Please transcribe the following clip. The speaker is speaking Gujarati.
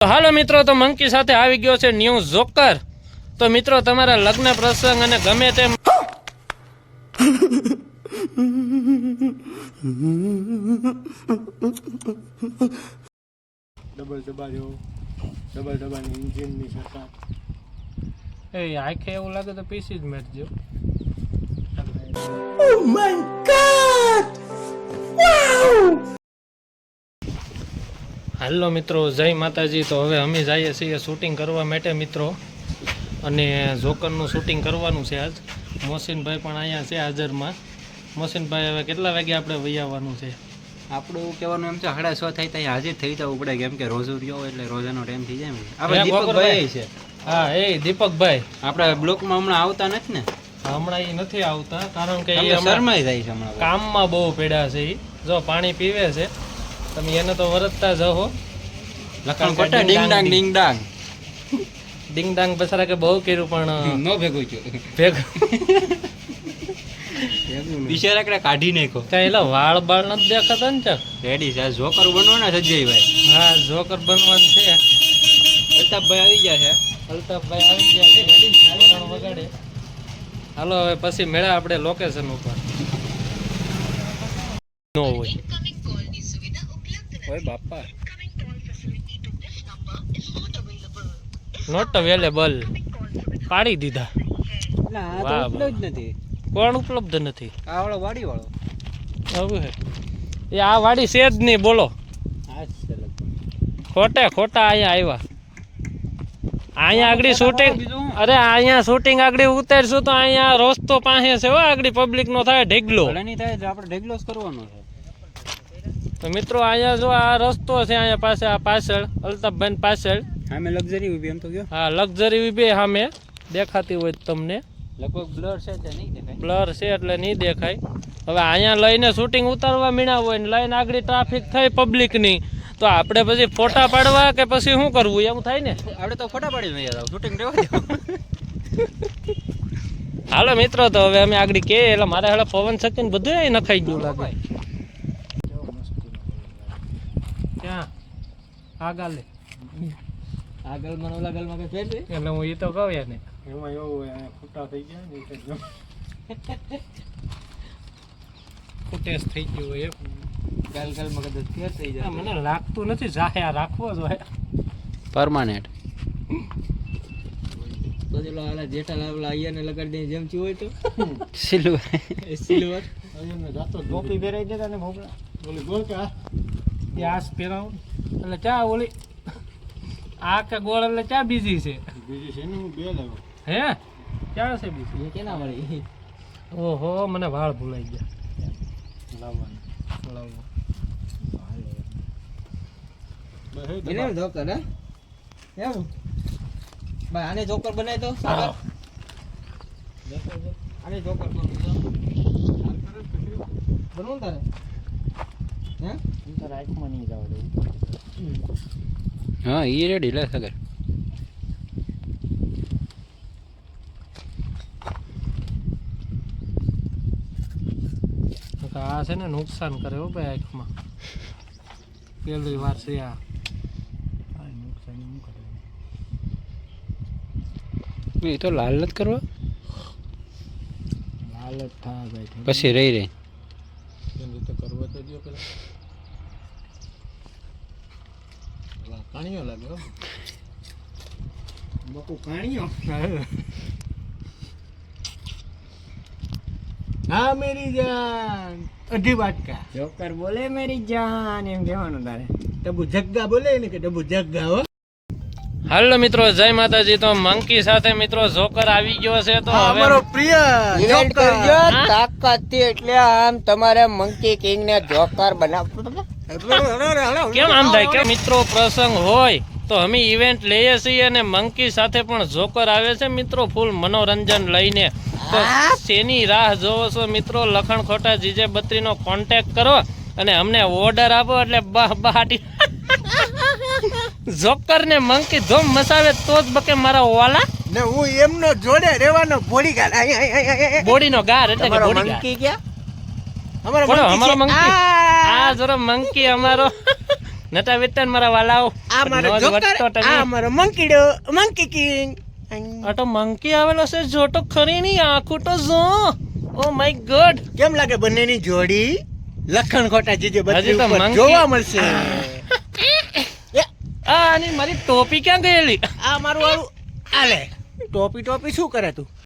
હાલો મિત્રો, તો મંકી સાથે આવી ગયો છે ન્યૂ જોકર. તો મિત્રો, તમારા લગ્ન પ્રસંગ અને ગમે તેમ ડબલ ઇન્જિનની સરકાર આખે એવું લાગે તો પીસી જ મેળજો. હાલો મિત્રો, જય માતાજી. તો હવે અમે જઈએ છીએ શૂટિંગ કરવા માટે મિત્રો, અને જોકરનું શૂટિંગ કરવાનું છે આજ. મોહસિનભાઈ પણ અહીંયા છે હાજરમાં. મોહસિનભાઈ, હવે કેટલા વાગે આપણે વહી આવવાનું છે? આપણું કહેવાનું એમ છે 6:30 થાય ત્યાં હાજર થઈ જવું પડે, કેમ કે રોજો રહ્યો એટલે રોજાનો ટાઈમ થઈ જાય. આપણે દીપકભાઈ છે. હા, એ દીપકભાઈ આપણે બ્લોકમાં હમણાં આવતા નથી ને? હમણાં એ નથી આવતા, કારણ કે એ શરમાઈ જાય છે હમણાં, કામમાં બહુ પીડા છે. એ જો પાણી પીવે છે, તમે એને તો વરતતા જહો. લખણ કોટા ડિંગ ડાંગ ડિંગ ડાંગ ડિંગ ડાંગ બસારા કે બહુ કર્યું, પણ નો ભેગું થયું. ભેગું બિચારા એકડા કાઢી નાખો. ત્યાં એલા વાળ બાળ નથી દેખાતા ને? ચાલ રેડી છે, જોકર બનવાના સજ્જયભાઈ. હા, જોકર બનવાનું છે. અલ્તાફભાઈ આવી ગયા છે. અલ્તાફભાઈ આવી ગયા છે. વરણ વગાડે. હાલો, હવે પછી મેળા આપણે લોકેશન ઉપર. નો હોય ઓય બાપા, નોટ અવેલેબલ પાડી દીધા. ના તો જ નથી. કોણ ઉપલબ્ધ નથી? આ વાળો વાડી વાળો આવું હે એ આ વાડી છે જ નહીં. બોલો, ખોટે ખોટા અહીંયા આવ્યા. અહીંયા આગળ શૂટિંગ, અરે અહીંયા શૂટિંગ આગળ ઉતારશું તો અહીંયા રસ્તો પાસે છે હો, આગળ પબ્લિક નો થાય ઢેગલો. નહીં થાય, આપણે ઢેગલો જ કરવાનો છે. તો મિત્રો, અહીંયા જો આ રસ્તો છે, અહીંયા પાસે આ પાછળ અલ્તાફભાઈ પાછળ સામે લક્ઝરી ઊભી એમ તો ગયો. હા, લક્ઝરી ઊભી સામે દેખાતી હોય તમને. લગભગ બ્લર છે એટલે નહીં દેખાય. બ્લર છે એટલે નહીં દેખાય. હવે અહીંયા લઈને શૂટિંગ ઉતારવા મીણા હોય ને લઈને આગળ ટ્રાફિક થઈ પબ્લિકની, તો આપણે પછી ફોટા પાડવા કે પછી શું કરવું એવું થાય ને. આપણે તો ફોટા પાડી નહીં જાવ, શૂટિંગ રહેવા દો. હાલો મિત્રો, તો હવે અમે આગળ કે એટલે મારે હવે પવન શક્તિ ને બધું નખાઈ ગયું લાગે. ક્યાં આગળ આગળમાં ઓલા ગલમાં કઈ ફેર એટલે હું એ તો કહું યાર ને. એમાં એવું હોય, ખોટા થઈ ગયા ને એટલે ફૂટેજ થઈ ગયું હોય એમ. ગલગલમાં કદાચ ફેર થઈ જાય. મને લાગતું નથી જાહે આ રાખવો જોઈએ પરમાનેન્ટ. બદલો આલા જેઠાલાલ આયાને લગાડી દે જેમ ચી હોય તો સિલ્વર સિલ્વર એને જાતો ટોપી પહેરાઈ દેતા ને ભોગળા બોલી બોલ કે એ આસ પહેરાવો એટલે ચા ઓલી આ કે ગોળ એટલે ચા બીજી છે. બીજી છે ને હું બે લાવ્યો. હે ક્યાં છે બીજી? એ કેના વાળી? ઓહો, મને વાળ ભૂલાઈ ગયા. લાવવાનું લાવો એને જોકર હે એમ ભાઈ, આને જોકર બનાવી દો. સાગર આને જોકર બનવું તારે હે તારા આંખમાં નહીં જાવ દઉં. હા, ઈ રેડી લે સાગર. આ છે ને નુકસાન કરે હો ભાઈ આંખમાં. પેલી વાર છે આ નુકસાન એમ કરે. એ તો લાલ જ કરવા લાલ જ થા ભાઈ, પછી રહી રહી એમ રીતે કરવો તો જો પેલા કાણીઓ લાગે હો. બકુ કાણીઓ. હા મેરી જાન અઢી વાટકા જોકર બોલે મેરી જાન એમ કહેવાનું તારે. ડબુ જગ્ગા બોલે ને કે ડબુ જગ્ગા હો. હાલો મિત્રો, જય માતાજી. તો મંકી સાથે મિત્રો જોકર આવી ગયો છે. તો હવે અમારો પ્રિય ઇવેન્ટ કરજો તાકાતથી, એટલે આમ તમારે મંકી કિંગ ને જોકર બનાવવું. કેમ આમ થાય કે મિત્રો પ્રસંગ હોય તો અમે ઇવેન્ટ લઈએ છીએ, અને મંકી સાથે પણ જોકર આવે છે મિત્રો ફૂલ મનોરંજન લઈને. તો શેની રાહ જોવો છો મિત્રો? લખણ ખોટા જીજે 32 નો કોન્ટેક્ટ કરો અને અમને ઓર્ડર આપો, એટલે બહાટી જોકર ને મંકી ધોમ મસાવે તો જ બકે મારા વાલા ને. હું એમનો જોડે રહેવાનો બોડીગાર્ડ. બોડીનો ગાર એટલે કે બોડીગાર્ડ. મંકી ક્યાં? અમારો અમારો મંકી આ જરો મંકી અમારો નતા વેતન મારા વાલાઓ આ મારો નોંધ જોકર વધતો તમે. આ મારો મંકીડો મંકી કિંગ આ તો મંકી આવેલો છે જો તો ખરી ની આખું તો જો ઓ માય ગોડ કેમ લાગે બંનેની જોડી લખણ ખોટા જીજે હજી બત્રી તો ઉપર monkey. જોવા મળશે આ આની મારી ટોપી ક્યાં ગયેલી આ મારું વાળું આલે ટોપી શું કરે તું